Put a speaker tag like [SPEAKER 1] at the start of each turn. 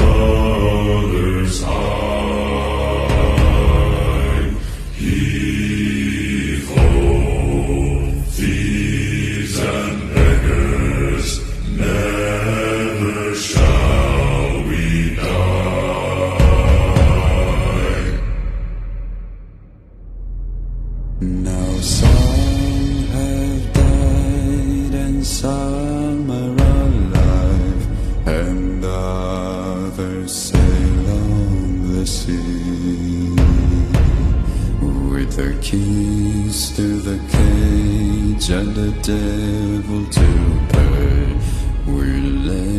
[SPEAKER 1] other's hide. Heave ho, thieves and beggars, never shall we die.
[SPEAKER 2] Now some have died and some are alive, and others sail on the sea. With the keys to the cage and the devil to pay, we lay